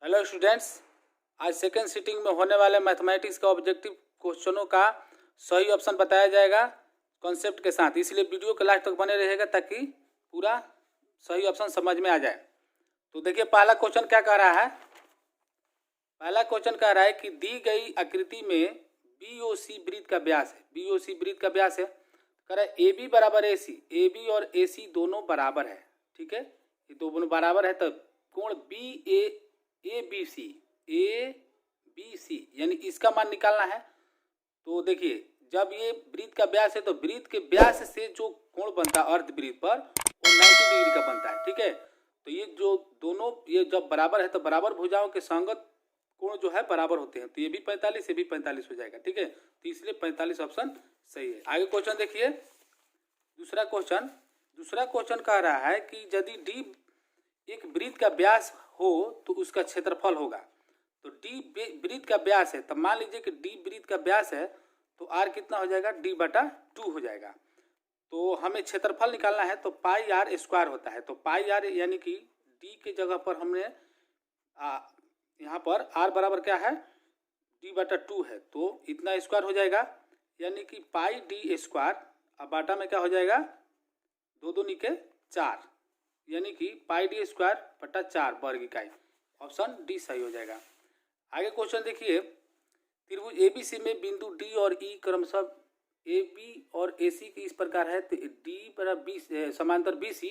Hello students, आज second sitting में होने वाले मैथमेटिक्स का ऑब्जेक्टिव क्वेश्चनों का सही ऑप्शन बताया जाएगा कॉन्सेप्ट के साथ, इसलिए वीडियो के लास्ट तक बने रहेगा ताकि पूरा सही ऑप्शन समझ में आ जाए। तो देखिए पहला क्वेश्चन क्या कह रहा है। पहला क्वेश्चन कह रहा है कि दी गई आकृति में BOC वृत्त का व्यास है। BOC वृत्त का व्यास है, कह रहा है AB बराबर AC, AB और AC दोनों बराबर है। ठीक है, ये दोनों बराबर है, तब कोण ABC यानी इसका मान निकालना है। तो देखिए जब ये वृत्त का व्यास है तो वृत्त के व्यास से जो कोण बनता है अर्ध वृत्त पर वो 90 डिग्री का बनता है। ठीक है, तो ये जो दोनों ये जब बराबर है तो बराबर भुजाओं के संगत कोण जो है बराबर होते हैं, तो ये भी 45 ये भी 45 हो जाएगा। ठीक है, तो इसलिए 45 ऑप्शन सही है। आगे क्वेश्चन देखिए, दूसरा क्वेश्चन कह रहा है कि यदि डी एक वृत्त का व्यास हो तो उसका क्षेत्रफल होगा। तो डी वृत्त का व्यास है, तब मान लीजिए कि डी वृत्त का व्यास है तो आर कितना हो जाएगा, d/2 हो जाएगा। तो हमें क्षेत्रफल निकालना है तो पाई आर स्क्वायर होता है। तो पाई आर यानी कि डी के जगह पर हमने यहाँ पर आर बराबर क्या है, d/2 है, तो इतना स्क्वायर हो जाएगा, यानी कि पाई डी स्क्वायर। अब बाटा में क्या हो जाएगा, 2 दूनी के 4, यानी कि पाई डी स्क्वायर बटा 4 वर्ग इकाई। ऑप्शन डी सही हो जाएगा। आगे क्वेश्चन देखिए, त्रिभुज ABC में बिंदु D और E क्रमशः AB और AC की इस प्रकार है, तो D बराबर 20 समांतर BC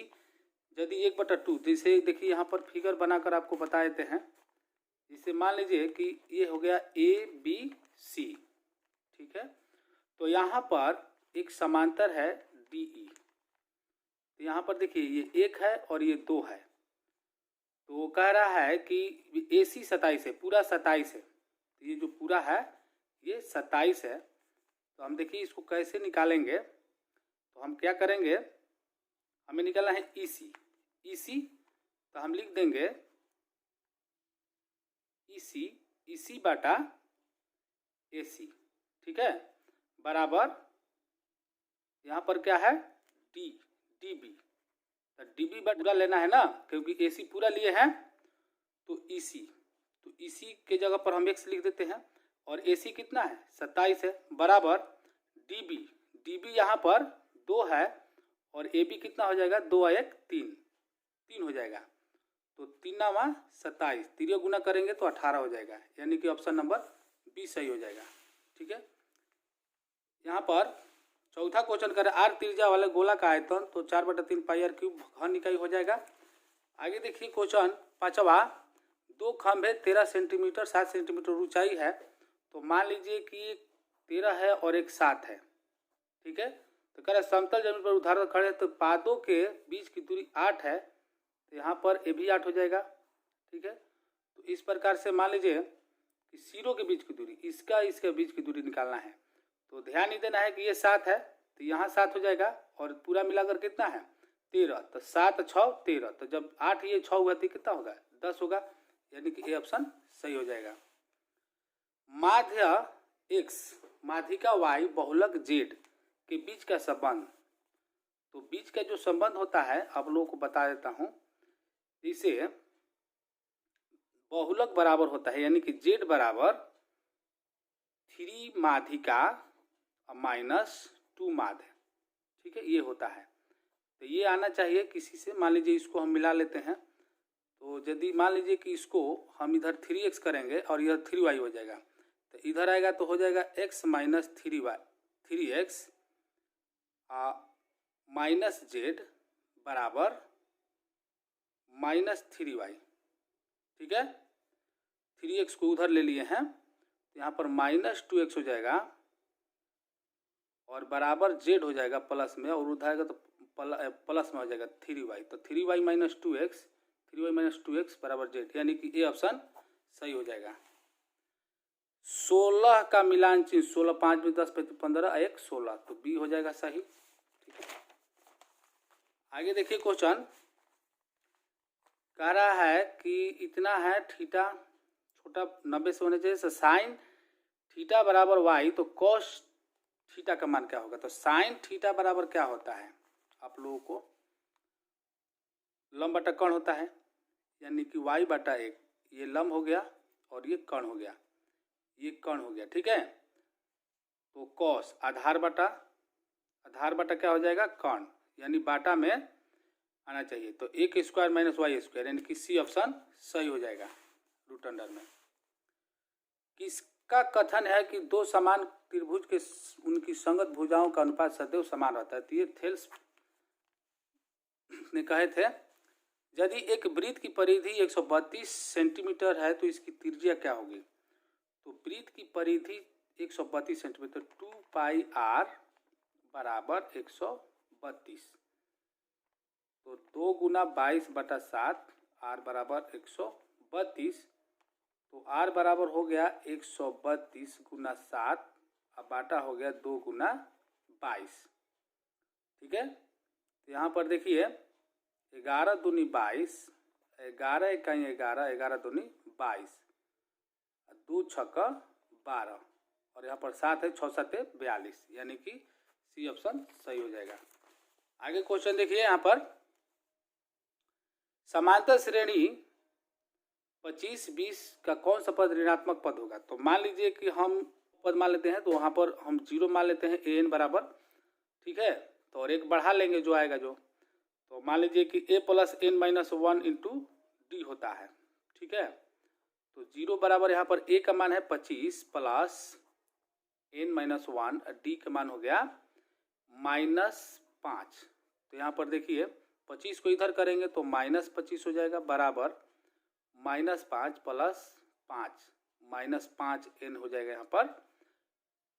यदि 1/2, जैसे देखिए यहाँ पर फिगर बनाकर आपको बता देते हैं। जिससे मान लीजिए कि ये हो गया ABC। ठीक है, तो यहाँ पर एक समांतर है DE। तो यहाँ पर देखिए ये 1 है और ये 2 है, तो वो कह रहा है कि AC 27 है, पूरा 27 है, तो ये जो पूरा है ये 27 है। तो हम देखिए इसको कैसे निकालेंगे, तो हम क्या करेंगे, हमें निकालना है EC, तो हम लिख देंगे EC बटा AC। ठीक है, बराबर यहाँ पर क्या है DB, तो DB पूरा लेना है ना, क्योंकि AC पूरा लिए हैं। तो EC के जगह पर हम x लिख देते हैं और AC कितना है 27 है, बराबर DB यहाँ पर 2 है और AB कितना हो जाएगा, 2 और 1 3 हो जाएगा। तो 3 × 27, 3 गुना करेंगे तो 18 हो जाएगा, यानी कि ऑप्शन नंबर बी सही हो जाएगा। ठीक है, यहाँ पर चौथा क्वेश्चन करें, आर त्रिज्या वाले गोला का आयतन तो 4/3 पाई आर क्यूब घन इकाई हो जाएगा। आगे देखिए क्वेश्चन पांचवा, 2 खंभे 13 सेंटीमीटर 7 सेंटीमीटर ऊंचाई है, तो मान लीजिए कि 13 है और एक 7 है। ठीक है, तो कह रहे समतल जमीन पर उदाहरण खड़े हैं, तो पादों के बीच की दूरी 8 है, तो यहाँ पर ये भी 8 हो जाएगा। ठीक है, तो इस प्रकार से मान लीजिए कि सिरों के बीच की दूरी, इसके बीच की दूरी निकालना है। तो ध्यान नहीं देना है कि ये 7 है, तो यहाँ 7 हो जाएगा और पूरा मिलाकर कितना है 13, तो 7 × 6 13, तो जब 8 ये 6 हुआ तो कितना होगा 10 होगा, यानी कि ये ऑप्शन सही हो जाएगा। माध्य x माध्यिका y बहुलक z के बीच का संबंध, तो बीच का जो संबंध होता है आप लोगों को बता देता हूँ। इसे बहुलक बराबर होता है, यानी कि z बराबर 3 माध्यिका -2 माध्य। ठीक है, ये होता है, तो ये आना चाहिए किसी से। मान लीजिए इसको हम मिला लेते हैं, तो यदि मान लीजिए कि इसको हम इधर 3x करेंगे और इधर 3y हो जाएगा, तो इधर आएगा तो हो जाएगा x - 3x -z बराबर -3y। ठीक है, 3x को उधर ले लिए हैं, तो यहाँ पर -2x हो जाएगा और बराबर z हो जाएगा प्लस में, और उधर आएगा तो प्लस में हो जाएगा 3y, तो 3y - 2x बराबर z, यानी कि ये ऑप्शन सही हो जाएगा। 16 का मिलान चिन्ह, 16 5 में 10 15 1 16, तो बी हो जाएगा सही। ठीक है, आगे देखिए क्वेश्चन कह रहा है कि इतना है थीटा छोटा 90 से होने चाहिए, साइन थीटा बराबर y, तो कॉस थीटा का मान क्या होगा। तो साइन थीटा बराबर क्या होता है, आप लोगों को लंब बटा कोण होता है, यानी कि y/1, ये लंब हो गया और ये कर्ण हो गया, ये कर्ण हो गया, ठीक है। तो कॉस आधार बटा क्या हो जाएगा, कर्ण, यानी बाटा में आना चाहिए। तो एक स्क्वायर माइनस वाई स्क्वायर, यानी कि सी ऑप्शन सही हो जाएगा रूट अंडर में। किसका कथन है कि दो समान त्रिभुज के उनकी संगत भुजाओं का अनुपात सदैव समान रहता है? तो ये थेल्स ने कहे थे, यदि एक वृत्त की परिधि 132 सेंटीमीटर है तो इसकी त्रिज्या क्या होगी? तो वृत्त की परिधि 132 सेंटीमीटर, 2 पाई आर बराबर 132, तो 2 गुना 22/7, आर बराबर 132, तो आर बराबर हो गया 132 गुना 7, अब बाटा हो गया 2 गुना 22, ठीक है। तो यहाँ पर देखिए 11 दूनी 22, 11 इकाई 11, 11 दूनी 22, 2 छक्का 12, और यहाँ पर 7 है, 6 7 42, यानी कि सी ऑप्शन सही हो जाएगा। आगे क्वेश्चन देखिए, यहाँ पर समांतर श्रेणी 25 20 का कौन सा पद ऋणात्मक पद होगा? तो मान लीजिए कि हम पद मान लेते हैं, तो वहाँ पर हम 0 मान लेते हैं, ए एन बराबर, ठीक है। तो और एक बढ़ा लेंगे जो आएगा जो, तो मान लीजिए कि a plus N minus 1 into D होता है, ठीक है। तो 0 बराबर यहाँ पर a का मान है 25 प्लस एन माइनस 1, डी का मान हो गया -5। तो यहाँ पर देखिए 25 को इधर करेंगे तो -25 हो जाएगा, बराबर -5 प्लस 5 -5 एन हो जाएगा यहाँ पर।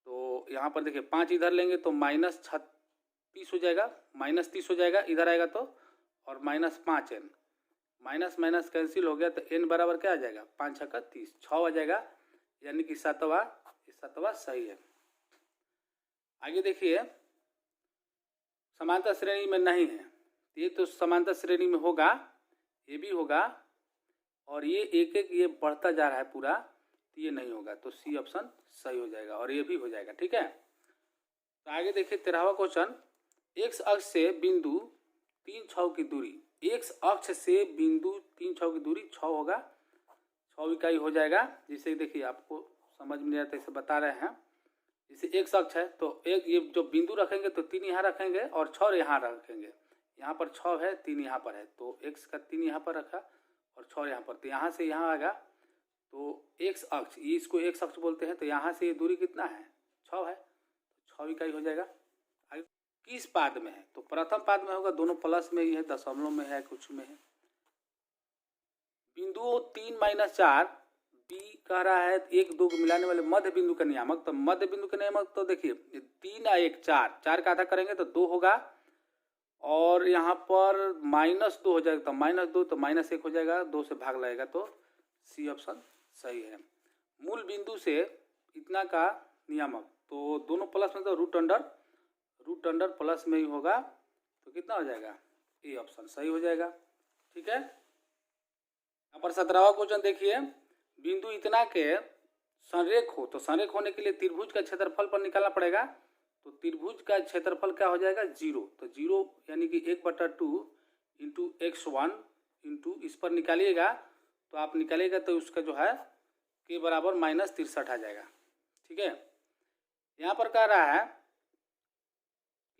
तो यहाँ पर देखिए 5 इधर लेंगे तो -36 हो जाएगा, -30 हो जाएगा इधर आएगा तो, और -5 एन, माइनस माइनस कैंसिल हो गया, तो एन बराबर क्या आ जाएगा, 5 छक्का 30, 6 आ जाएगा, यानी कि सातवां सही है। आगे देखिए समांतर श्रेणी में नहीं है, ये तो समांतर श्रेणी में होगा, ये भी होगा, और ये एक एक ये बढ़ता जा रहा है पूरा, तो ये नहीं होगा, तो सी ऑप्शन सही हो जाएगा, और ये भी हो जाएगा, ठीक है। तो आगे देखिए 13वां क्वेश्चन, एक्स अक्ष से बिंदु 3 6 की दूरी, एक्स अक्ष से बिंदु 3 6 की दूरी 6 होगा, 6 इकाई हो जाएगा। जिसे देखिए आपको समझ में नहीं आता इसे बता रहे हैं, जैसे एक्स अक्ष है तो एक ये जो बिंदु रखेंगे तो 3 यहाँ रखेंगे और 6 यहाँ रखेंगे, यहाँ पर 6 है, 3 यहाँ पर है, तो एक्स का 3 यहाँ पर रखा और 6 यहाँ पर, तो यहाँ से यहाँ आएगा, तो एक्स अक्ष, ये इसको एक्स अक्ष बोलते हैं, तो यहाँ से ये दूरी कितना है, 6 है, 6 इकाई हो जाएगा। आगे किस पाद में है? तो प्रथम पाद में होगा, दोनों प्लस में ही है, दशमलव में है, कुछ में है। बिंदु 3 - 4 बी कह रहा है 1 2 को मिलाने वाले मध्य बिंदु का नियामक, तो मध्य बिंदु का नियामक तो देखिए 3 और 1 4, 4 का आधा करेंगे तो 2 होगा, और यहाँ पर -2 हो जाएगा, तो -2 तो -1 हो जाएगा, 2 से भाग लगेगा, तो सी ऑप्शन सही है। मूल बिंदु से इतना का नियामक, तो दोनों प्लस में, तो रूट अंडर प्लस में ही होगा, तो कितना हो जाएगा, ए ऑप्शन सही हो जाएगा, ठीक है। यहाँ पर 17वां क्वेश्चन देखिए, बिंदु इतना के संरेख हो, तो संरेख होने के लिए त्रिभुज का क्षेत्रफल पर निकालना पड़ेगा, तो त्रिभुज का क्षेत्रफल क्या हो जाएगा, 0, तो 0 यानी कि 1/2 इंटू x1 इंटू इस पर निकालिएगा, तो आप निकालिएगा तो उसका जो है के बराबर -63 आ जाएगा, ठीक है। यहाँ पर कह रहा है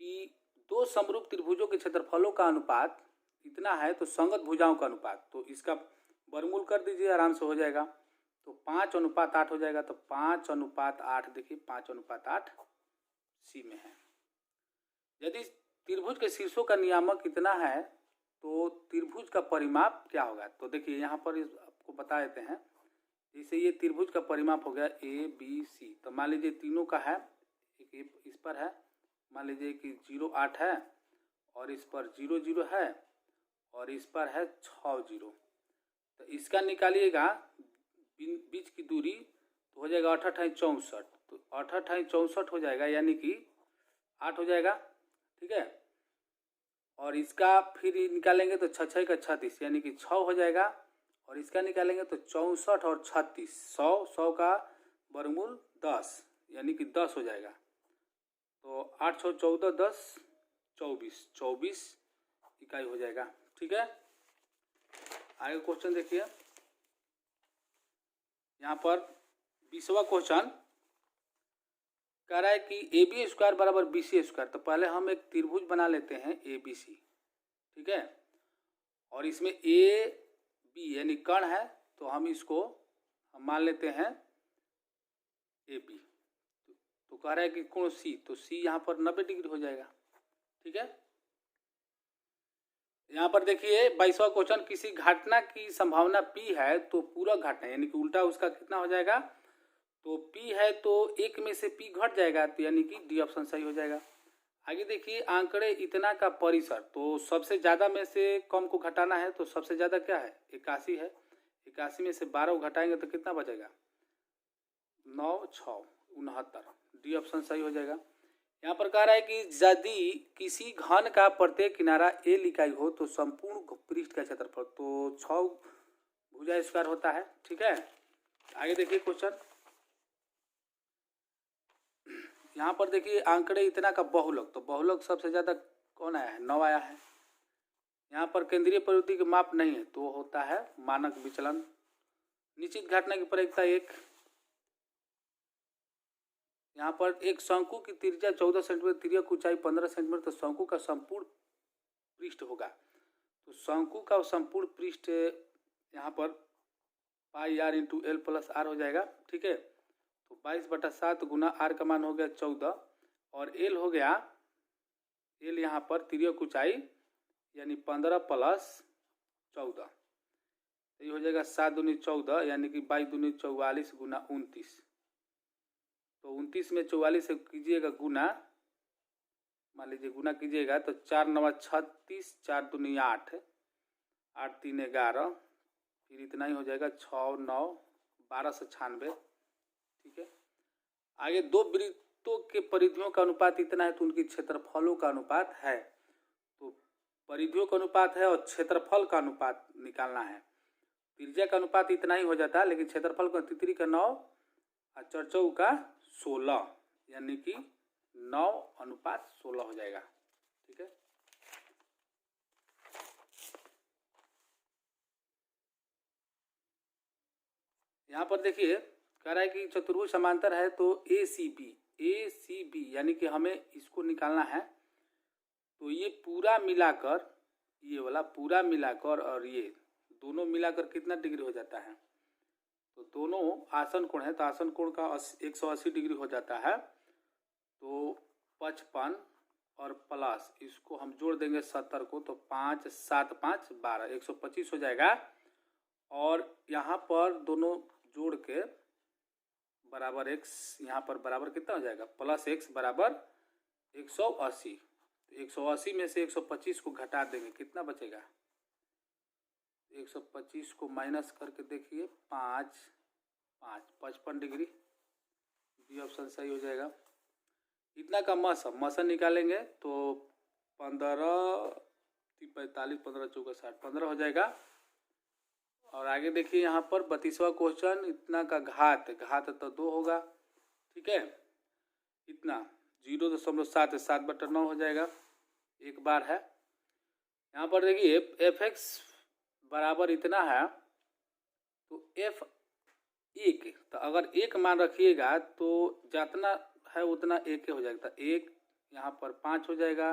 कि दो समरूप त्रिभुजों के क्षेत्रफलों का अनुपात इतना है, तो संगत भुजाओं का अनुपात, तो इसका वर्गमूल कर दीजिए, आराम से हो जाएगा, तो 5:8 हो जाएगा, तो 5:8, देखिए 5:8 सी में है। यदि त्रिभुज के शीर्षों का नियामक इतना है तो त्रिभुज का परिमाप क्या होगा? तो देखिए यहाँ पर आपको बता देते हैं, जैसे ये त्रिभुज का परिमाप हो गया ABC, तो मान लीजिए तीनों का है, एक इस पर है, मान लीजिए कि 0 8 है, और इस पर 0 0 है, और इस पर है 6 0, तो इसका निकालिएगा बीच की दूरी, तो हो जाएगा 8 8 64, तो 8 8 64 हो जाएगा, यानी कि 8 हो जाएगा, ठीक है। और इसका फिर निकालेंगे तो 6 6 का 36, यानी कि 6 हो जाएगा, और इसका निकालेंगे तो 64 और 36, 100 का वर्गमूल 10, यानी कि 10 हो जाएगा, तो 8 6 14 10 24 इकाई हो जाएगा, ठीक है। आगे क्वेश्चन देखिए, यहाँ पर 20वां क्वेश्चन कह रहा है कि ए बी स्क्वायर बराबर बी सी स्क्वायर। तो पहले हम एक त्रिभुज बना लेते हैं ए बी सी, ठीक है। और इसमें ए बी यानी कर्ण है, तो हम इसको हम मान लेते हैं ए बी। तो कह रहा है कि कोण सी, तो सी यहाँ पर 90 डिग्री हो जाएगा, ठीक है। यहाँ पर देखिए 22वां क्वेश्चन, किसी घटना की संभावना P है तो पूरा घटना यानी कि उल्टा उसका कितना हो जाएगा, तो P है तो 1 में से P घट जाएगा, तो यानी कि डी ऑप्शन सही हो जाएगा। आगे देखिए आंकड़े इतना का परिसर, तो सबसे ज़्यादा में से कम को घटाना है, तो सबसे ज़्यादा क्या है 81 है। 81 में से 12 को घटाएंगे तो कितना बचेगा 9 6 69, डी ऑप्शन सही हो जाएगा। यहाँ पर कह रहा है कि यदि किसी घन का प्रत्येक किनारा एल इकाई हो तो संपूर्ण पृष्ठ का क्षेत्रफल तो 6 भुजा स्क्वायर होता है, ठीक है। आगे देखिए क्वेश्चन, यहाँ पर देखिए आंकड़े इतना का बहुलक, तो बहुलक सबसे ज़्यादा कौन आया है 9 आया है। यहाँ पर केंद्रीय प्रवृत्ति के माप नहीं है तो होता है मानक विचलन। निश्चित घटना की प्रायिकता 1। यहाँ पर एक शंकु की त्रिज्या 14 सेंटीमीटर, तिर्यक ऊंचाई 15 सेंटीमीटर, तो शंकु का संपूर्ण पृष्ठ होगा। तो शंकु का संपूर्ण पृष्ठ यहाँ पर pi R into L plus R हो जाएगा, ठीक है। तो 22/7 गुना आर का मान हो गया 14 और एल हो गया, एल यहाँ पर तिर्यक ऊंचाई यानी 15 प्लस 14, ये हो जाएगा 7 दूनी 14 यानी कि 22 दूनी 44 गुना 29। तो 29 में 44 से कीजिएगा गुना, मान लीजिए गुना कीजिएगा तो 4 9 36, 4 दूनी 8, 8 3 11, फिर इतना ही हो जाएगा 6 9 1296, ठीक है। आगे दो वृत्तों के परिधियों का अनुपात इतना है तो उनकी क्षेत्रफलों का अनुपात है। तो परिधियों का अनुपात है और क्षेत्रफल का अनुपात निकालना है। त्रिज्या का अनुपात इतना ही हो जाता है, लेकिन क्षेत्रफल का तितरी का 9 और चरचौ का 16 यानी कि 9:16 हो जाएगा, ठीक है। यहाँ पर देखिए कह रहा है कि चतुर्भुज समांतर है तो ए सी बी यानी कि हमें इसको निकालना है। तो ये पूरा मिलाकर, ये वाला पूरा मिलाकर और ये दोनों मिलाकर कितना डिग्री हो जाता है, तो दोनों आसन कोण है तो आसन कोण का 180 डिग्री हो जाता है। तो 55 और प्लस इसको हम जोड़ देंगे 70 को, तो 5 7 5 12 125 हो जाएगा। और यहाँ पर दोनों जोड़ के बराबर x, यहाँ पर बराबर कितना हो जाएगा प्लस x बराबर 180। तो 180 में से 125 को घटा देंगे, कितना बचेगा 125 को माइनस करके देखिए 5 5 55 डिग्री, बी ऑप्शन सही हो जाएगा। इतना का मसन निकालेंगे तो 15 45 15 चौका 60 15 हो जाएगा। और आगे देखिए यहाँ पर 32वां क्वेश्चन, इतना का घात तो 2 होगा, ठीक है। इतना 0.7 7/9 हो जाएगा, एक बार है। यहाँ पर देखिए एफ एक्स बराबर इतना है तो एफ 1, तो अगर 1 मान रखिएगा तो जितना है उतना 1 हो जाएगा। तो 1 यहाँ पर 5 हो जाएगा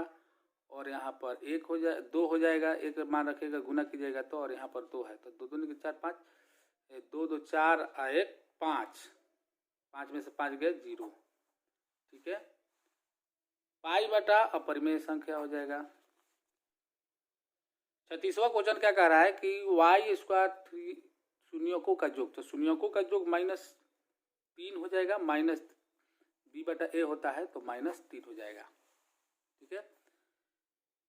और यहाँ पर 1 हो जाए 2 हो जाएगा, 1 मान रखिएगा गुना कीजिएगा तो, और यहाँ पर 2 है तो 2 दूनी के 4 5, 2 2 4 1 5, 5 में से 5 गए 0, ठीक है। पाई बटा अपरिमेय संख्या हो जाएगा। 36वां क्वेश्चन क्या कह रहा है कि वाई स्क्वायर 3 शून्यकों का योग, तो शून्यकों का योग -3 हो जाएगा, माइनस बी बटा ए होता है तो -3 हो जाएगा, ठीक है।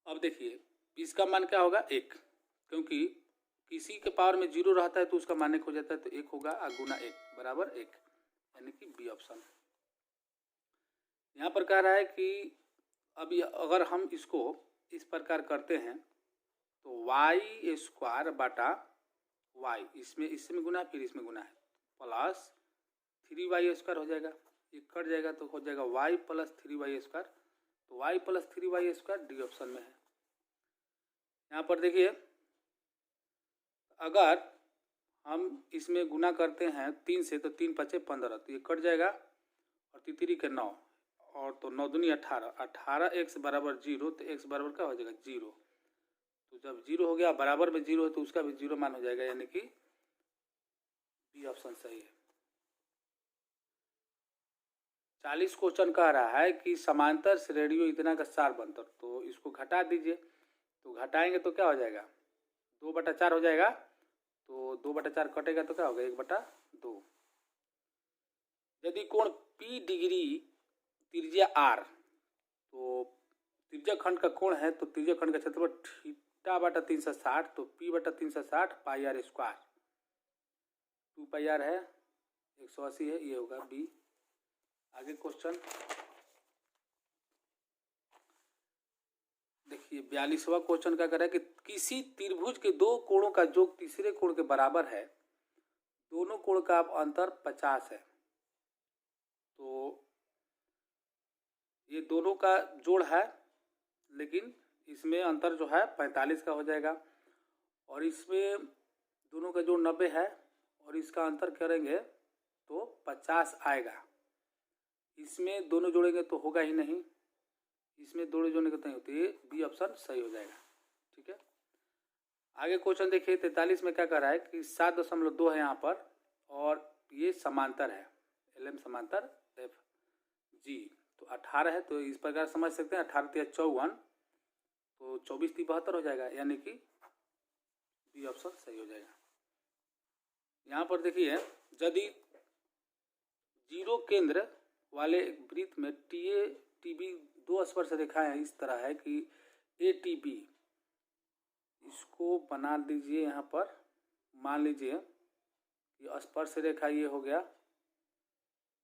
अब देखिए इसका मान क्या होगा 1, क्योंकि किसी के पावर में 0 रहता है तो उसका मान 1 हो जाता है, तो 1 होगा और गुना 1 बराबर 1 यानी कि बी ऑप्शन। यहाँ पर कह रहा है कि अभी अगर हम इसको इस प्रकार करते हैं तो वाई स्क्वायर बटा वाई, इसमें गुना फिर इसमें गुना है, प्लस 3y स्क्वायर हो जाएगा, ये कट जाएगा तो हो जाएगा y प्लस 3y स्क्वायर, तो y plus 3y square D option में है। यहाँ पर देखिए अगर हम इसमें गुना करते हैं 3 से, तो 3 पचे 15, तो ये कट जाएगा और तितरी के 9 और तो 9 दूनी 18, 18 x बराबर 0, तो x बराबर क्या हो जाएगा 0। तो जब 0 हो गया बराबर में 0 है तो उसका भी 0 मान हो जाएगा, यानी कि बी ऑप्शन सही है। 40 क्वेश्चन कह रहा है कि समांतर श्रेणियों इतना का 4 बनतर, तो इसको घटा दीजिए। तो घटाएंगे तो क्या हो जाएगा 2/4 हो जाएगा, तो 2/4 कटेगा तो क्या होगा 1/2। यदि कोण P डिग्री त्रिज्या R, तो त्रिज्या खंड का कोण है तो त्रिज्या खंड का क्षेत्रफल θ/360, तो P/360 पाई R स्क्वायर, 2 पाई R है 180 है, ये होगा बी। आगे क्वेश्चन देखिए 42वां क्वेश्चन क्या कर रहा है कि किसी त्रिभुज के दो कोणों का योग तीसरे कोण के बराबर है, दोनों कोण का अंतर 50 है। तो ये दोनों का जोड़ है, लेकिन इसमें अंतर जो है 45 का हो जाएगा, और इसमें दोनों का जोड़ 90 है और इसका अंतर करेंगे तो 50 आएगा। इसमें दोनों जोड़ेंगे तो होगा ही नहीं, इसमें दोनों जोड़ने के नहीं होते, बी ऑप्शन सही हो जाएगा। ठीक है, आगे क्वेश्चन देखिए 43 में क्या कर रहा है कि 7.2 है यहाँ पर और ये समांतर है, LM समांतर FG, तो 18 है, तो इस प्रकार समझ सकते हैं 18 × 54, तो 24 × 72 हो जाएगा, यानी कि बी ऑप्शन सही हो जाएगा। यहाँ पर देखिए यदि 0 केंद्र वाले वृत्त में TA TB दो स्पर्श रेखाएं इस तरह है कि ATB, इसको बना दीजिए। यहाँ पर मान लीजिए कि स्पर्श रेखा ये हो गया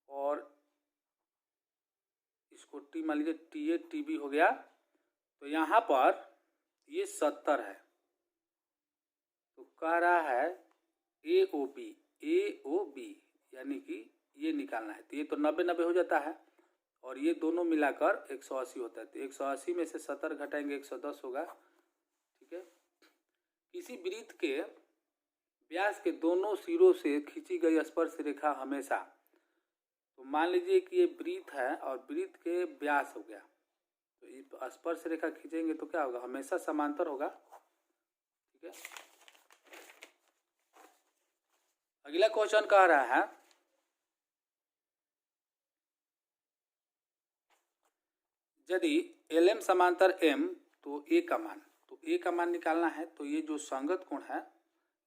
और इसको T मान लीजिए TA TB हो गया, तो यहाँ पर ये 70 है, तो कह रहा है AOB यानी कि ये निकालना है, तो ये तो 90-90 हो जाता है और ये दोनों मिलाकर 180 होता है, तो 180 में से 70 घटाएंगे 110 होगा। ठीक है, किसी वृत्त के व्यास के दोनों सिरों से खींची गई स्पर्श रेखा हमेशा, तो मान लीजिए कि ये वृत्त है और वृत्त के व्यास हो गया, तो स्पर्श रेखा खींचेंगे तो क्या होगा हमेशा समांतर होगा। ठीक है, अगला क्वेश्चन कह रहा है यदि LM समांतर M, तो A का मान, तो A का मान निकालना है, तो ये जो संगत कोण है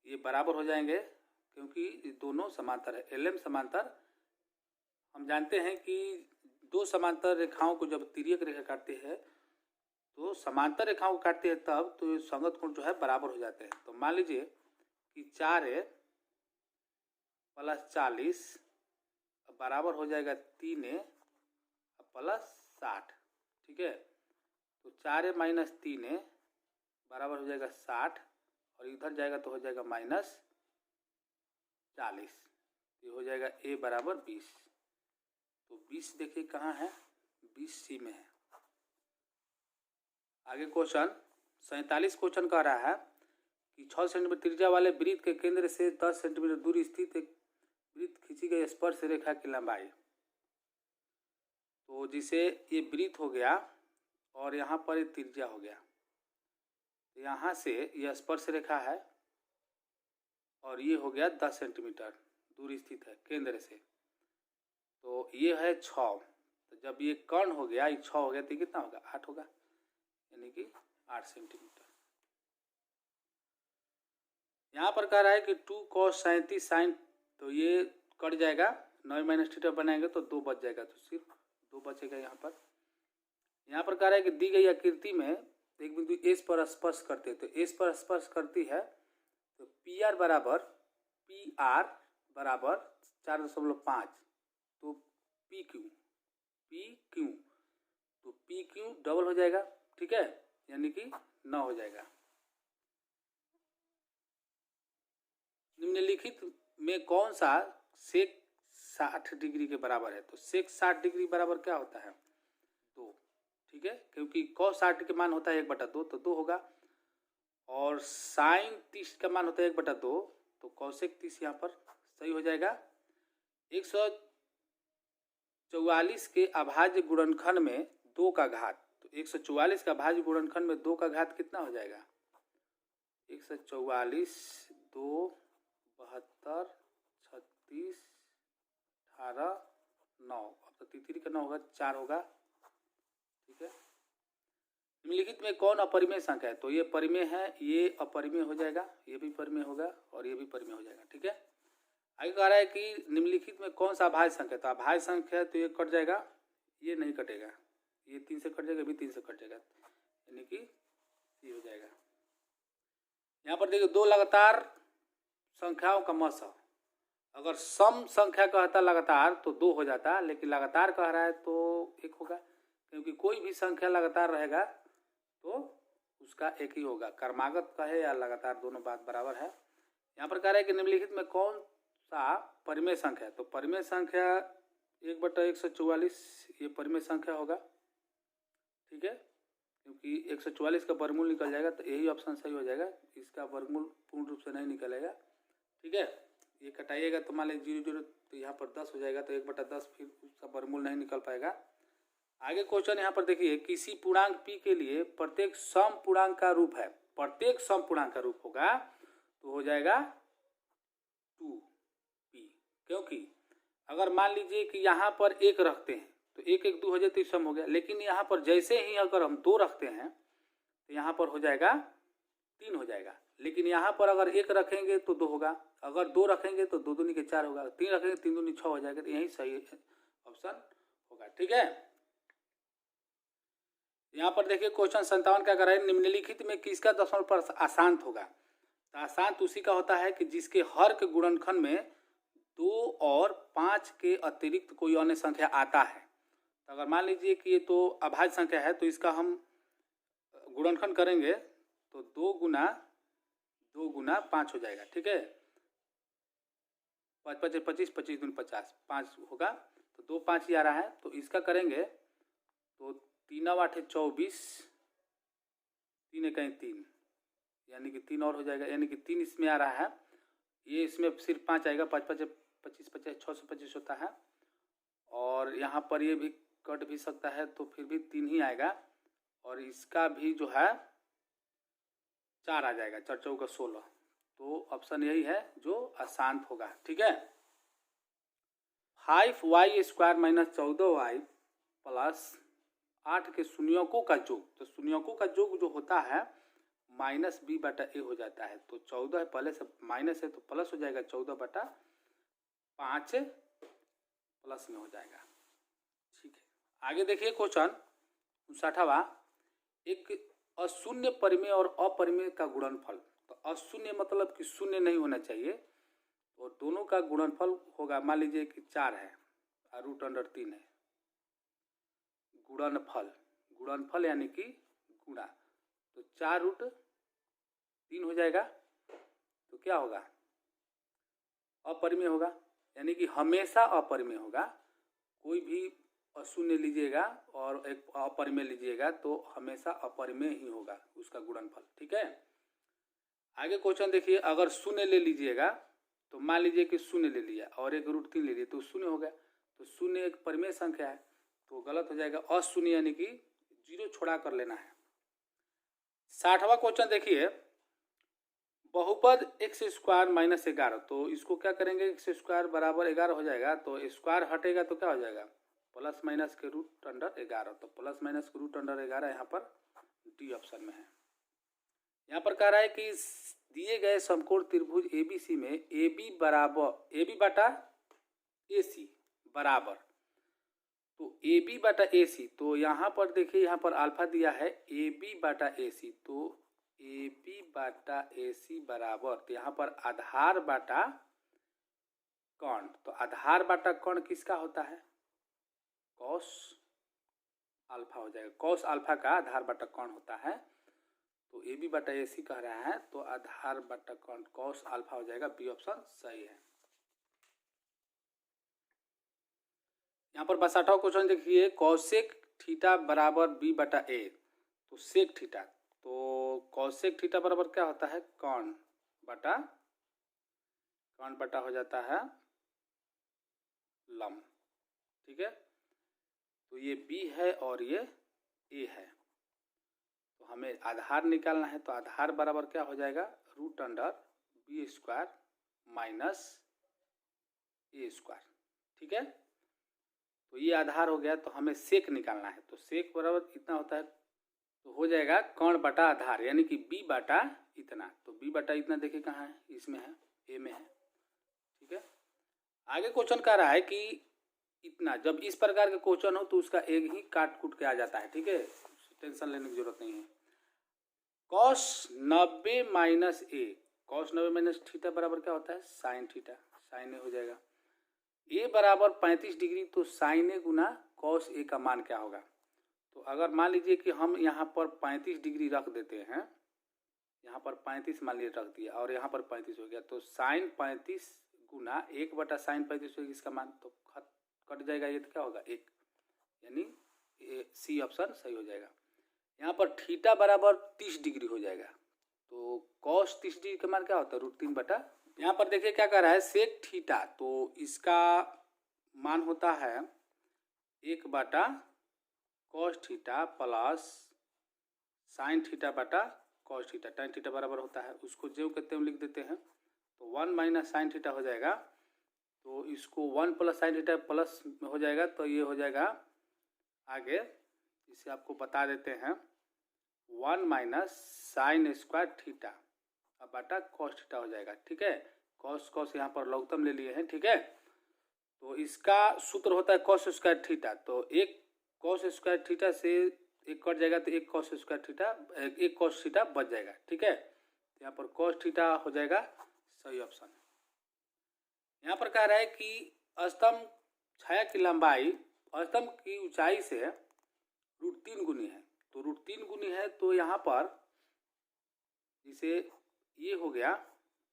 ये बराबर हो जाएंगे क्योंकि दोनों समांतर है। LM समांतर हम जानते हैं कि दो समांतर रेखाओं को जब तिर्यक रेखा काटते हैं तो समांतर रेखाओं को काटते हैं तब तो संगत कोण जो है बराबर हो जाते हैं। तो मान लीजिए कि 4A + 40 बराबर हो जाएगा 3A + 60। ठीक है, तो 4A - 3A बराबर हो जाएगा 60 और इधर जाएगा तो हो जाएगा -40, ये हो जाएगा A बराबर 20। तो 20 देखिए कहाँ है, 20C में है। आगे क्वेश्चन 47 क्वेश्चन कह रहा है कि 6 सेंटीमीटर त्रिज्या वाले वृत्त के केंद्र से 10 सेंटीमीटर दूर स्थित एक वृत्त खींची गई स्पर्श रेखा की लंबाई, तो जिसे ये वृत्त हो गया और यहाँ पर ये त्रिज्या हो गया, तो यहाँ से यह स्पर्श रेखा है और ये हो गया 10 सेंटीमीटर दूर स्थित है केंद्र से, तो ये है 6, तो जब ये कर्ण हो गया, ये 6 हो गया तो कितना होगा 8 होगा, यानी कि 8 सेंटीमीटर। यहाँ पर कह रहा है कि 2 cos 37 sin, तो ये कट जाएगा, 9 - थीटा बनाएंगे तो 2 बच जाएगा, तो सिर्फ 2 बचेगा यहाँ पर। यहाँ पर कह रहा है कि दी गई आकृति में एक बिंदु S पर स्पर्श करते, तो S पर स्पर्श करती है तो PR बराबर 4.5, तो PQ तो PQ डबल हो जाएगा। ठीक है, यानी कि 9 हो जाएगा। निम्नलिखित में कौन सा सेक 60 डिग्री के बराबर है, तो सेक 60 डिग्री बराबर क्या होता है 2। ठीक है, क्योंकि cos 60 के मान होता है 1/2, तो 2 होगा, और sin 30 का मान होता है 1/2, तो कौशिक 30 यहाँ पर सही हो जाएगा। 144 के अभाज्य गुणनखंड में 2 का घात, तो 144 का अभाज्य गुणनखंड में 2 का घात कितना हो जाएगा? 144 2 72 36 18 9, अब तो 3 का 9 होगा, 4 होगा। ठीक है, निम्नलिखित में कौन अपरिमेय संख्या है? तो ये परिमेय है, ये अपरिमेय हो जाएगा, ये भी परिमेय होगा और ये भी परिमेय हो जाएगा। ठीक है, आगे कह रहा है कि निम्नलिखित में कौन सा अभाज्य संख्या है? तो अभाज्य संख्या है तो ये कट जाएगा, ये नहीं कटेगा, ये 3 से कट जाएगा, भी 3 से कट जाएगा, यानी कि ये हो जाएगा। यहाँ पर देखिए 2 लगातार संख्याओं का मस, अगर सम संख्या कहता लगातार तो 2 हो जाता, लेकिन लगातार कह रहा है तो 1 होगा, क्योंकि कोई भी संख्या लगातार रहेगा तो उसका एक ही होगा, क्रमागत कहे या लगातार दोनों बात बराबर है। यहाँ पर कह रहा है कि निम्नलिखित में कौन सा परिमेय संख्या है? तो परिमेय संख्या 1/144 ये परिमेय संख्या होगा। ठीक है, क्योंकि 144 का वर्गमूल निकल जाएगा तो यही ऑप्शन सही हो जाएगा, इसका वर्गमूल पूर्ण रूप से नहीं निकलेगा। ठीक है, ये कटाइएगा तो मान लीजिए 0 0 तो यहाँ पर 10 हो जाएगा, तो 1/10 फिर उसका वर्गमूल नहीं निकल पाएगा। आगे क्वेश्चन यहाँ पर देखिए, किसी पूर्णांक p के लिए प्रत्येक सम पूर्णांक का रूप है, प्रत्येक सम पूर्णांक का रूप होगा तो हो जाएगा 2p, क्योंकि अगर मान लीजिए कि यहाँ पर 1 रखते हैं तो 1 1 2 हो जाए तो सम हो गया, लेकिन यहाँ पर जैसे ही अगर हम 2 रखते हैं तो यहाँ पर हो जाएगा 3 हो जाएगा, लेकिन यहाँ पर अगर 1 रखेंगे तो 2 होगा, अगर 2 रखेंगे तो 2 दूनी के 4 होगा, 3 रखेंगे 3 दूनी 6 हो जाएगा, तो यही सही ऑप्शन होगा। ठीक है, यहाँ पर देखिए क्वेश्चन 57 क्या कर रहा है, निम्नलिखित में किसका दशमलव पर अशांत होगा? तो अशांत उसी का होता है कि जिसके हर के गुणनखंड में 2 और 5 के अतिरिक्त कोई अन्य संख्या आता है। तो अगर मान लीजिए कि ये तो अभाज्य संख्या है तो इसका हम गुणनखंड करेंगे तो 2 गुना 5 हो जाएगा। ठीक है, 5 5 25 25 दूनी 50 5 होगा, तो 2 5 ही आ रहा है, तो इसका करेंगे तो 3 8 24 3 1 3, यानी कि 3 और हो जाएगा, यानी कि 3 इसमें आ रहा है, ये इसमें सिर्फ 5 आएगा, 5 5 25 25 625 होता है, और यहाँ पर ये भी कट भी सकता है तो फिर भी 3 ही आएगा, और इसका भी जो है 4 आ जाएगा, 4 4 16, तो ऑप्शन यही है जो अशांत होगा। ठीक है, 5y² - 14y प्लस 8 के शून्यकों का योग, तो शून्यकों का योग जो होता है -b/a हो जाता है, तो 14 पहले से माइनस है तो प्लस हो जाएगा, 14/5 प्लस में हो जाएगा। ठीक है, आगे देखिए क्वेश्चन 59वां, एक अशून्य परिमेय और अपरिमेय का गुणनफल। तो अशून्य मतलब कि शून्य नहीं होना चाहिए, और दोनों का गुणनफल होगा, मान लीजिए कि 4 है और √3 है, गुणनफल यानी कि गुणा, तो 4√3 हो जाएगा, तो क्या होगा? अपरिमेय होगा, यानी कि हमेशा अपरिमेय होगा, कोई भी अशून्य लीजिएगा और एक अपरिमेय लीजिएगा तो हमेशा अपरिमेय ही होगा उसका गुणनफल। ठीक है, आगे क्वेश्चन देखिए, अगर शून्य ले लीजिएगा तो मान लीजिए कि शून्य ले लिया और एक √3 ले लिया तो शून्य हो गया, तो शून्य एक परिमेय संख्या है तो गलत हो जाएगा, अशून्य यानी कि 0 छोड़ा कर लेना है। 60वां क्वेश्चन देखिए, बहुपद x² - 11, तो इसको क्या करेंगे, x² बराबर 11 हो जाएगा, तो स्क्वायर हटेगा तो क्या हो जाएगा, प्लस माइनस के √11, तो प्लस माइनस के √11 यहाँ पर डी ऑप्शन में है। यहाँ पर कह रहा है कि दिए गए समकोण त्रिभुज ABC में AB बटा AC बराबर, तो AB/AC, तो यहाँ पर देखिए यहाँ पर अल्फा दिया है AB/AC, तो AB/AC बराबर, तो यहाँ पर आधार बाटा कर्ण, तो आधार बाटा कर्ण किसका होता है, कॉस अल्फा हो जाएगा, कॉस अल्फा का आधार बाटा कर्ण होता है, तो AB/AC कह रहा है तो आधार बाटा कर्ण कॉस अल्फा हो जाएगा, बी ऑप्शन सही है। यहाँ पर 62वां क्वेश्चन देखिए, कौसेक थीटा बराबर b/a, तो सेक थीटा, तो कौसेक थीटा बराबर क्या होता है, कर्ण बटा कर्ण बटा हो जाता है लंब। ठीक है, तो ये B है और ये A है। तो हमें आधार निकालना है, तो आधार बराबर क्या हो जाएगा, root under B square minus A square. ठीक है, तो ये आधार हो गया। तो हमें सेक निकालना है, तो सेक बराबर इतना होता है, तो हो जाएगा कर्ण बटा आधार, यानी कि B बटा इतना। तो B बटा इतना देखिए कहाँ है, इसमें है, A में है। ठीक है, आगे क्वेश्चन कह रहा है कि इतना, जब इस प्रकार के क्वेश्चन हो तो उसका एक ही काट कूट के आ जाता है। ठीक है, टेंशन लेने की जरूरत नहीं है। cos 90 माइनस ए, cos 90 माइनस थीटा बराबर क्या होता है, साइन थीटा, साइन ए हो जाएगा। ए बराबर 35 डिग्री, तो साइन ए गुना cos ए का मान क्या होगा। तो अगर मान लीजिए कि हम यहाँ पर 35 डिग्री रख देते हैं, यहाँ पर 35 मान लीजिए रख दिया और यहाँ पर 35 हो गया, तो साइन 35 गुना 1 बटा साइन 35 होगी इसका मान, तो कट जाएगा, ये तो क्या होगा 1, यानी सी ऑप्शन सही हो जाएगा। यहाँ पर थीटा बराबर 30 डिग्री हो जाएगा, तो कॉस 30 डिग्री का मान क्या होता है, √3 बटा। यहाँ पर देखिए क्या कर रहा है, सेक थीटा, तो इसका मान होता है 1 बटा cos theta plus sine theta बटा कॉस थीटा, tan थीटा बराबर होता है, उसको जो कहते हैं लिख देते हैं, तो 1 माइनस साइन थीटा हो जाएगा। तो इसको 1 प्लस साइन थीटा प्लस में हो जाएगा, तो ये हो जाएगा आगे, इसे आपको बता देते हैं, 1 माइनस साइन स्क्वायर थीटा अब बटा कॉस थीटा हो जाएगा। ठीक है, कॉस कॉस यहाँ पर लघुत्तम ले लिए हैं। ठीक है, तो इसका सूत्र होता है कॉस स्क्वायर थीटा, तो एक कॉस स्क्वायर थीटा से एक कट जाएगा, तो एक कॉस स्क्वायर थीटा, एक कॉस थीटा बच जाएगा। ठीक है, तो यहाँ पर कॉस थीटा हो जाएगा सही ऑप्शन। यहाँ पर कह रहा है कि स्तंभ छाया की लंबाई स्तंभ की ऊंचाई से √3 गुनी है, तो √3 गुनी है, तो यहाँ पर जिसे ये हो गया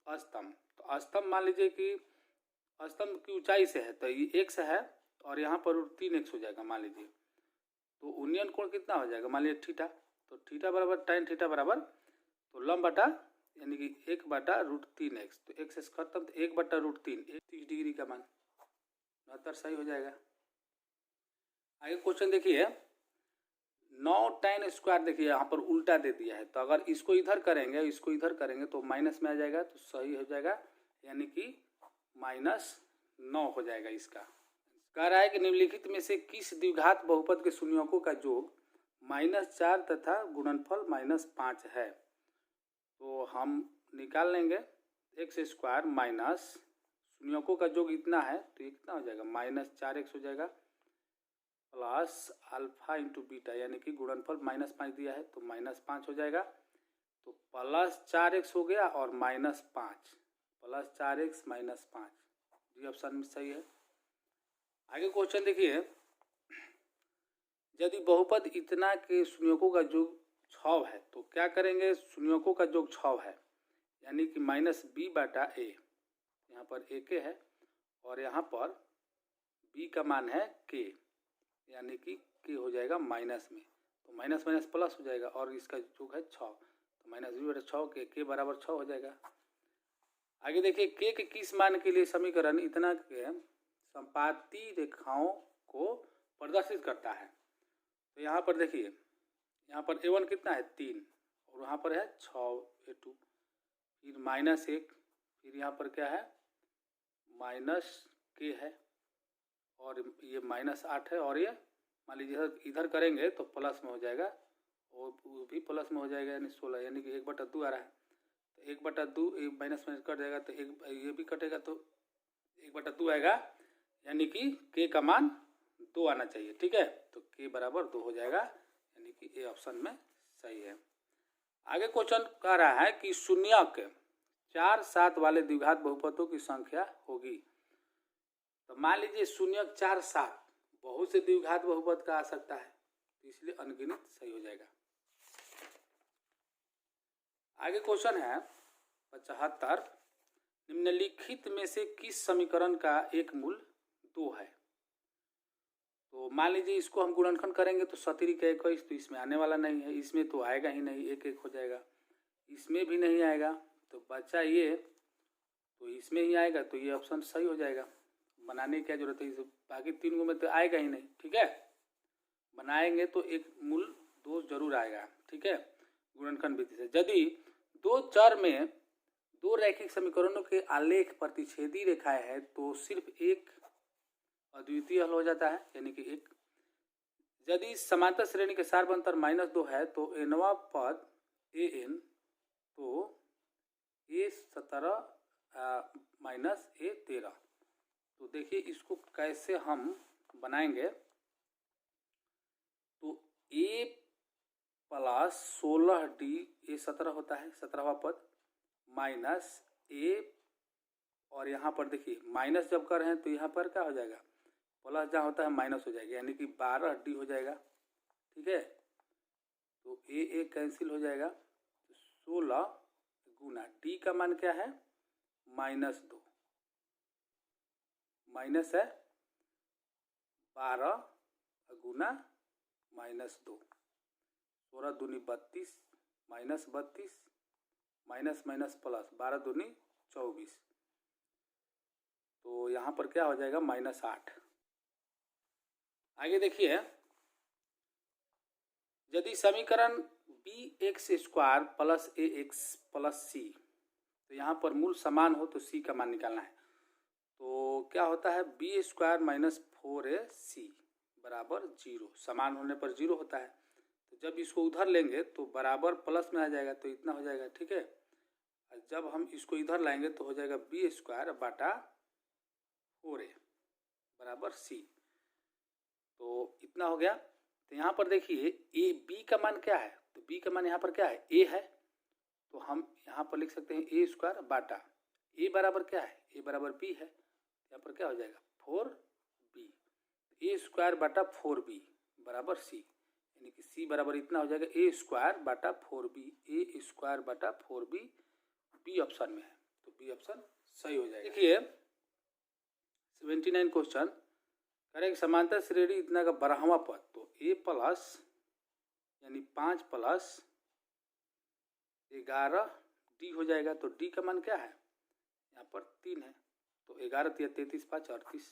स्तंभ, तो स्तंभ मान लीजिए कि स्तंभ की ऊंचाई से है, तो ये x है और यहाँ पर √3x हो जाएगा मान लीजिए, तो उन्नयन कोण कितना हो जाएगा, मान लीजिए थीटा, तो थीटा बराबर tan थीटा बराबर, तो लंब बटा यानी कि 1 बटा √3x, तो x खत्म, तो 1 बटा √3, 30 डिग्री का मान 69 सही हो जाएगा। आगे क्वेश्चन देखिए, 9 tan स्क्वायर, देखिए यहाँ पर उल्टा दे दिया है, तो अगर इसको इधर करेंगे इसको इधर करेंगे तो माइनस में आ जाएगा, तो सही हो जाएगा, यानी कि -9 हो जाएगा इसका। कह रहा है कि निम्नलिखित में से किस द्विघात बहुपद के शून्यकों का योग -4 तथा गुणनफल -5 है। तो हम निकाल लेंगे x स्क्वायर माइनस शून्यकों का योग इतना है, तो ये कितना हो जाएगा, -4x हो जाएगा प्लस अल्फा इंटू बीटा, यानी कि गुणनफल -5 दिया है, तो -5 हो जाएगा, तो +4x हो गया और -5, +4x -5, ये ऑप्शन में सही है। आगे क्वेश्चन देखिए, यदि बहुपद इतना के शून्यकों का योग 6 है, तो क्या करेंगे, शून्यकों का योग 6 है, यानी कि -b बटा a, यहाँ पर a के है और यहाँ पर b का मान है k, यानी कि k हो जाएगा माइनस में, तो माइनस माइनस प्लस हो जाएगा और इसका योग है 6, तो -b बटा 6 k बराबर 6 हो जाएगा। आगे देखिए, k के किस मान के लिए समीकरण इतना के संपाती रेखाओं को प्रदर्शित करता है। तो यहाँ पर देखिए, यहाँ पर a1 कितना है 3 और वहाँ पर है 6 a2, फिर -1, फिर यहाँ पर क्या है -k है और ये -8 है, और ये मान लीजिए इधर करेंगे तो प्लस में हो जाएगा और वो भी प्लस में हो जाएगा, यानी 16, यानी कि 1/2 आ रहा है, तो 1/2 माइनस में कट जाएगा, तो ये भी कटेगा, तो 1/2 आएगा, यानी कि k का मान 2 आना चाहिए। ठीक है, तो k बराबर 2 हो जाएगा, यानी कि ए ऑप्शन में सही है। आगे क्वेश्चन कह रहा है कि शून्यक 4, 7 वाले द्विघात बहुपदों की संख्या होगी। तो मान लीजिए शून्यक 4, 7 बहुत से द्विघात बहुपद का आ सकता है, तो इसलिए अनगिनत सही हो जाएगा। आगे क्वेश्चन है 75, निम्नलिखित में से किस समीकरण का एक मूल 2 है। तो मान लीजिए इसको हम गुणनखंड करेंगे तो 17 का 21, तो इसमें आने वाला नहीं है, इसमें तो आएगा ही नहीं, 1 1 हो जाएगा, इसमें भी नहीं आएगा, तो बचा ये तो इसमें ही आएगा, तो ये ऑप्शन सही हो जाएगा। बनाने की क्या जरूरत है, इसे बाकी 3 में तो आएगा ही नहीं। ठीक है, बनाएंगे तो एक मूल दोष जरूर आएगा। ठीक है, गुणनखंड विधि से यदि दो चर में दो रैखिक समीकरणों के आलेख प्रतिच्छेदी रेखाएं है तो सिर्फ एक अद्वितीय हल हो जाता है, यानी कि एक। यदि समांतर श्रेणी के सारबंतर -2 है तो nवां पद an तो a17 माइनस a13। तो देखिए इसको कैसे हम बनाएंगे। तो a प्लस 16d a17 होता है 17वां पद माइनस a, और यहाँ पर देखिए माइनस जब कर रहे हैं तो यहाँ पर क्या हो जाएगा, प्लस जहाँ होता है माइनस हो जाएगा, यानी कि 12d हो जाएगा। ठीक है, तो a कैंसिल हो जाएगा, 16 गुना d का मान क्या है -2, माइनस है 12 गुना -2, 16 दूनी 32 माइनस 32 माइनस माइनस प्लस 12 दूनी 24, तो यहाँ पर क्या हो जाएगा -8। आगे देखिए, यदि समीकरण bx² plus ax plus c, तो यहाँ पर मूल समान हो तो c का मान निकालना है। तो क्या होता है b² माइनस 4ac बराबर 0, समान होने पर 0 होता है। तो जब इसको उधर लेंगे तो बराबर प्लस में आ जाएगा, तो इतना हो जाएगा। ठीक है, जब हम इसको इधर लाएंगे तो हो जाएगा b² बटा 4a बराबर c, तो इतना हो गया। तो यहाँ पर देखिए ए बी का मान क्या है, तो b का मान यहाँ पर क्या है a है, तो हम यहाँ पर लिख सकते हैं a² बाटा a बराबर क्या है, a बराबर b है, यहाँ पर क्या हो जाएगा 4b, a² बाटा 4b बराबर c, यानी कि c बराबर इतना हो जाएगा a² बाटा 4b, a² बाटा 4b, बी ऑप्शन में है, तो बी ऑप्शन सही हो जाएगा। देखिए 79 क्वेश्चन करें समांतर श्रेणी इतना का 12वां पद, तो a प्लस यानी 5 प्लस 11d हो जाएगा। तो d का मान क्या है, यहाँ पर 3 है, तो 11 × 33 5 38।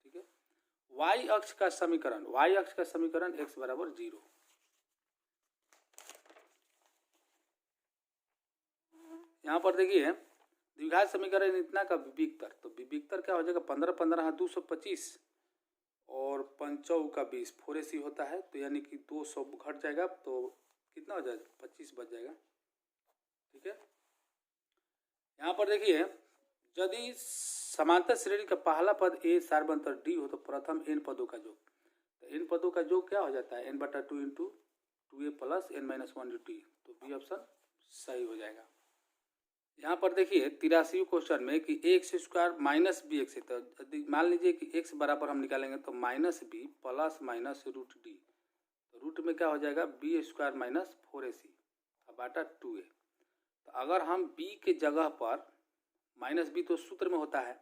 ठीक है, y अक्ष का समीकरण x बराबर 0। यहाँ पर देखिए द्विघात समीकरण इतना का विविक्तर, तो विविक्तर क्या हो जाएगा 15 15 225 और 5 का 20 4ac होता है, तो यानी कि 200 घट जाएगा, तो कितना हो जाएगा 25 बच जाएगा। ठीक है, यहाँ पर देखिए यदि समांतर श्रेणी का पहला पद a सारबंतर d हो तो प्रथम n पदों का योग, तो n पदों का योग क्या हो जाता है n/2 × 2a प्लस n-1d, तो बी ऑप्शन सही हो जाएगा। यहाँ पर देखिए 83 क्वेश्चन में कि ax² माइनस bx है, तो मान लीजिए कि x बराबर हम निकालेंगे तो -b प्लस माइनस √d, तो रूट में क्या हो जाएगा b² माइनस 4ac बाटा 2a। तो अगर हम b के जगह पर -b तो सूत्र में होता है,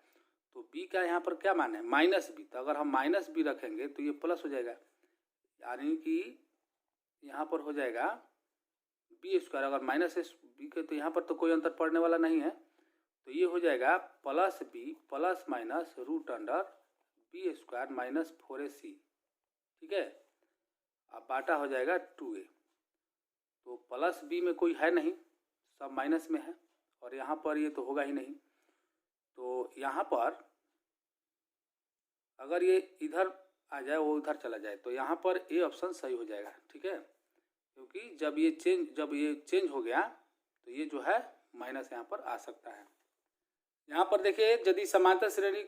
तो b का यहाँ पर क्या मान है -b, तो अगर हम -b रखेंगे तो ये प्लस हो जाएगा, यानी कि यहाँ पर हो जाएगा b², अगर माइनस b के तो यहाँ पर तो कोई अंतर पड़ने वाला नहीं है, तो ये हो जाएगा +b plus minus √b² minus 4ac। ठीक है, अब बाटा हो जाएगा 2a, तो प्लस b में कोई है नहीं, सब माइनस में है, और यहाँ पर ये तो होगा ही नहीं, तो यहाँ पर अगर ये इधर आ जाए वो उधर चला जाए तो यहाँ पर ए ऑप्शन सही हो जाएगा। ठीक है, क्योंकि जब ये चेंज हो गया तो ये जो है माइनस यहाँ पर आ सकता है। यहाँ पर देखिए यदि समांतर श्रेणी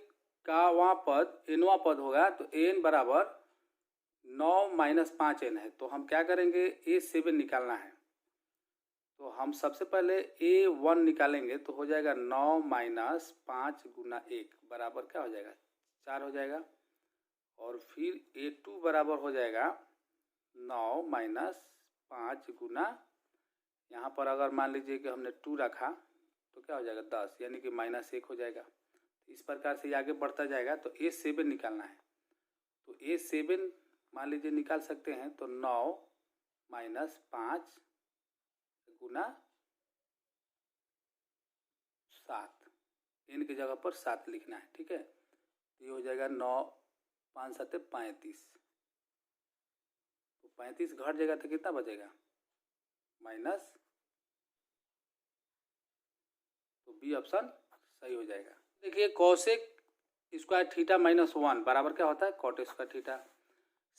का वहाँ पद nवां पद होगा तो n बराबर 9 - 5n है, तो हम क्या करेंगे a7 निकालना है, तो हम सबसे पहले a1 निकालेंगे, तो हो जाएगा 9 - 5 × 1 बराबर क्या हो जाएगा 4 हो जाएगा, और फिर a2 बराबर हो जाएगा 9 - 5 गुना, यहाँ पर अगर मान लीजिए कि हमने 2 रखा तो क्या हो जाएगा 10, यानी कि -1 हो जाएगा। इस प्रकार से आगे बढ़ता जाएगा, तो a7 निकालना है, तो a7 मान लीजिए निकाल सकते हैं, तो 9 - 5 गुना 7 n की जगह पर 7 लिखना है, ठीक है। तो ये हो जाएगा 9 5 7 35, तो 35 घट जाएगा तो कितना बचेगा माइनस, तो बी ऑप्शन सही हो जाएगा। देखिए कॉसेक स्क्वायर थीटा माइनस 1 बराबर क्या होता है कॉट स्क्वायर थीटा।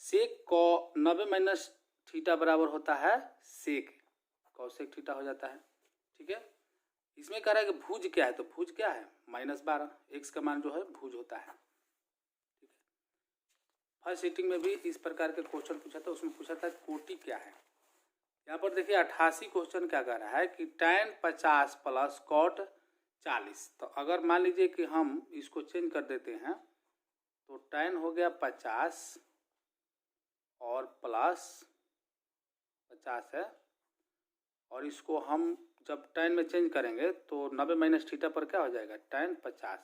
सेक को 90 माइनस थीटा बराबर होता है सेक, कॉसेक थीटा हो जाता है, ठीक है। इसमें कह रहा है कि भुज क्या है, तो भुज क्या है -12, एक्स का मान जो है भुज होता है, ठीक है। फर्स्ट सीटिंग में भी इस प्रकार के क्वेश्चन पूछा था, उसमें पूछा था कोटि क्या है। यहाँ पर देखिए 88 क्वेश्चन क्या कह रहा है कि tan 50 प्लस कॉट 40। तो अगर मान लीजिए कि हम इसको चेंज कर देते हैं तो tan हो गया 50 और प्लस 50 है, और इसको हम जब tan में चेंज करेंगे तो 90 माइनस थीटा पर क्या हो जाएगा tan 50,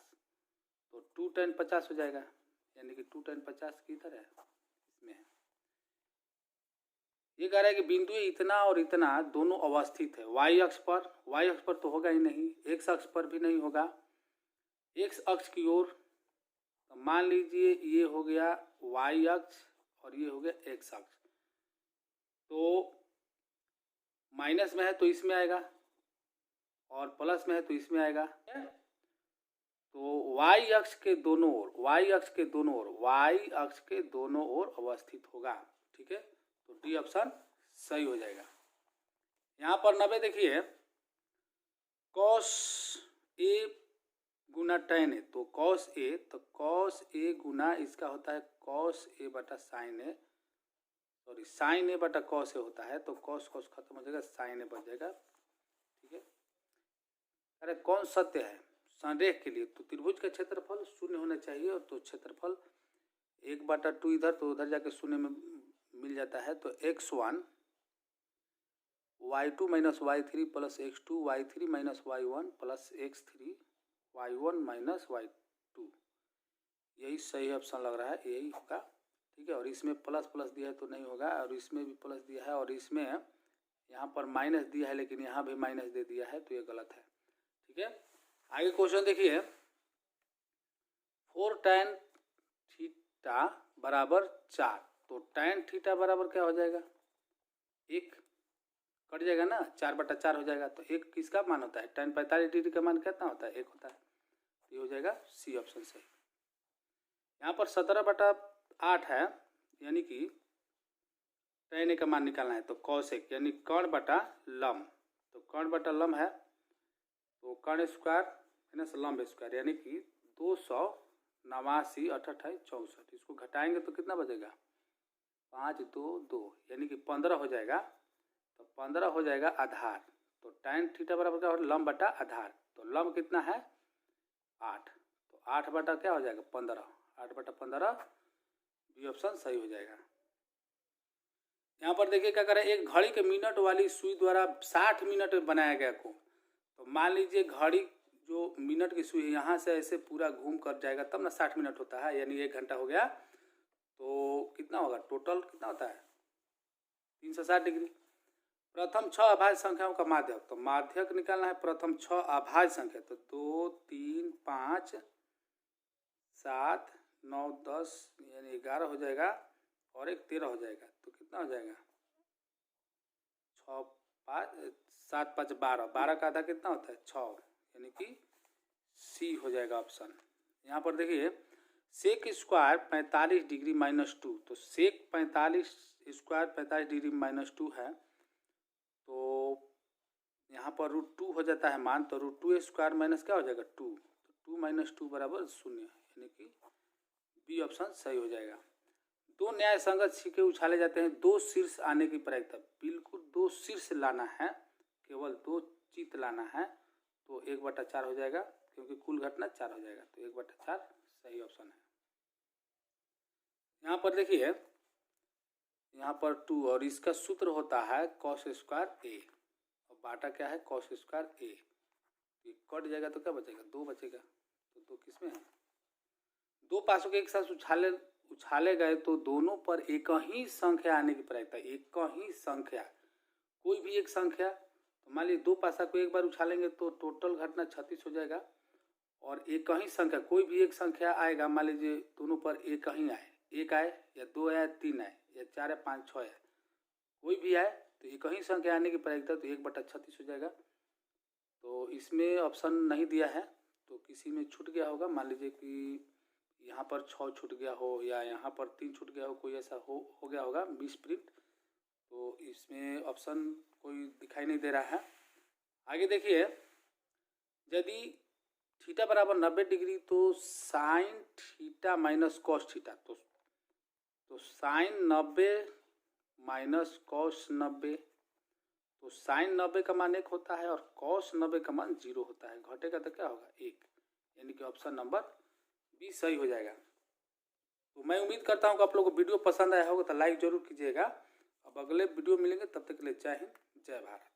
तो 2 tan 50 हो जाएगा, यानी कि 2 tan 50 किधर है इसमें है। ये कह रहा है कि बिंदु इतना और इतना दोनों अवस्थित है y अक्ष पर तो होगा ही नहीं, x अक्ष पर भी नहीं होगा, x अक्ष की ओर तो मान लीजिए ये हो गया y अक्ष और ये हो गया x अक्ष, तो माइनस में है तो इसमें आएगा और प्लस में है तो इसमें आएगा, तो y अक्ष के दोनों ओर y अक्ष के दोनों ओर अवस्थित होगा, ठीक है। तो डी ऑप्शन सही हो जाएगा। यहाँ पर 90 देखिए कॉस ए गुना tan ए, तो कॉस ए गुना इसका होता है कॉस ए बटा साइन ए, सॉरी साइन ए बटा कॉस ए होता है, तो कॉस खत्म हो जाएगा साइन ए बच जाएगा, ठीक है। अरे कौन सत्य है संरेख के लिए, तो त्रिभुज का क्षेत्रफल 0 होना चाहिए, और तो क्षेत्रफल 1/2 इधर तो उधर जाके 0 में मिल जाता है, तो x1 y2 minus y3 plus x2 y3 minus y1 plus x3 y1 minus y2, यही सही ऑप्शन लग रहा है, यही होगा, ठीक है। और इसमें प्लस दिया है तो नहीं होगा, और इसमें भी प्लस दिया है, और इसमें यहाँ पर माइनस दिया है लेकिन यहाँ भी माइनस दे दिया है, तो ये गलत है, ठीक है। आगे क्वेश्चन देखिए 4 tan थीटा बराबर 4, तो tan थीटा बराबर क्या हो जाएगा 1, कट जाएगा ना, 4/4 हो जाएगा, तो 1 किसका मान होता है tan 45 डिग्री का मान कितना होता है 1 होता है, ये हो जाएगा सी ऑप्शन सही। यहाँ पर 17/8 है, यानी कि tan ए का मान निकालना है, तो कॉसेक यानी कर्ण बटा लंब, तो कर्ण बटा लंब है तो कर्ण स्क्वायर माइनस लंब स्क्वायर, यानी कि 289 88 64, इसको घटाएंगे तो कितना बचेगा 5 2 2, यानी कि 15 हो जाएगा, तो 15 हो जाएगा आधार, तो tan थीटा बराबर क्या हो लंब बटा आधार, तो लंब कितना है 8, तो 8 बटा क्या हो जाएगा 15, 8/15 बी ऑप्शन सही हो जाएगा। यहाँ पर देखिए क्या करें, एक घड़ी के मिनट वाली सुई द्वारा 60 मिनट बनाया गया को, तो मान लीजिए घड़ी जो मिनट की सुई है यहाँ से ऐसे पूरा घूम कर जाएगा तब ना 60 मिनट होता है, यानी 1 घंटा हो गया, तो कितना होगा टोटल कितना होता है 360 डिग्री। प्रथम 6 अभाज्य संख्याओं का माध्यक, तो माध्यक निकालना है प्रथम 6 अभाज्य संख्या, तो 2 3 5 7 9 10 यानी 11 हो जाएगा, और एक 13 हो जाएगा, तो कितना हो जाएगा 6 5 7 5 12, 12 का आधा कितना होता है 6, यानी कि सी हो जाएगा ऑप्शन। यहाँ पर देखिए सेक स्क्वायर 45 डिग्री -2, तो सेक 45 स्क्वायर 45 डिग्री -2 है, तो यहाँ पर √2 हो जाता है मान, तो √2 स्क्वायर माइनस क्या हो जाएगा 2, तो 2 - 2 बराबर 0, यानी कि बी ऑप्शन सही हो जाएगा। 2 न्याय संगत सिक्के उछाले जाते हैं 2 शीर्ष आने की प्रायिकता, बिल्कुल 2 शीर्ष लाना है, केवल 2 चित लाना है, तो 1/4 हो जाएगा, क्योंकि कुल घटना 4 हो जाएगा, तो 1/4 सही ऑप्शन है। यहाँ पर देखिए यहाँ पर 2, और इसका सूत्र होता है कॉस स्क्वायर ए, और बाटा क्या है कॉस स्क्वायर ए, ये कट जाएगा तो क्या बचेगा 2 बचेगा, तो 2 किस में है, 2 पासों के एक साथ उछाले गए तो दोनों पर एक ही संख्या आने की प्रायिकता, एक ही संख्या कोई भी एक संख्या, तो मान लीजिए 2 पासा को एक बार उछालेंगे तो टोटल घटना 36 हो जाएगा, और एक ही संख्या, कोई भी एक संख्या आएगा, मान लीजिए दोनों पर एक ही आए, एक आए या दो आए, तीन आए या चार या पाँच छः आए, कोई भी आए तो एक ही संख्या आने की प्रायिकता तो 1/36 हो जाएगा। तो इसमें ऑप्शन नहीं दिया है तो किसी में छूट गया होगा, मान लीजिए कि यहाँ पर 6 छूट गया हो या यहाँ पर 3 छूट गया हो, कोई ऐसा हो गया होगा मिस प्रिंट, तो इसमें ऑप्शन कोई दिखाई नहीं दे रहा है। आगे देखिए, यदि थीटा बराबर 90 डिग्री तो sine theta minus cos theta, तो साइन 90 माइनस कॉस 90, तो साइन 90 का मान 1 होता है और कॉस 90 का मान 0 होता है, घटेगा तो क्या होगा 1, यानी कि ऑप्शन नंबर बी सही हो जाएगा। तो मैं उम्मीद करता हूँ कि आप लोगों को वीडियो पसंद आया होगा, तो लाइक जरूर कीजिएगा। अब अगले वीडियो मिलेंगे, तब तक के लिए जय हिंद जय भारत।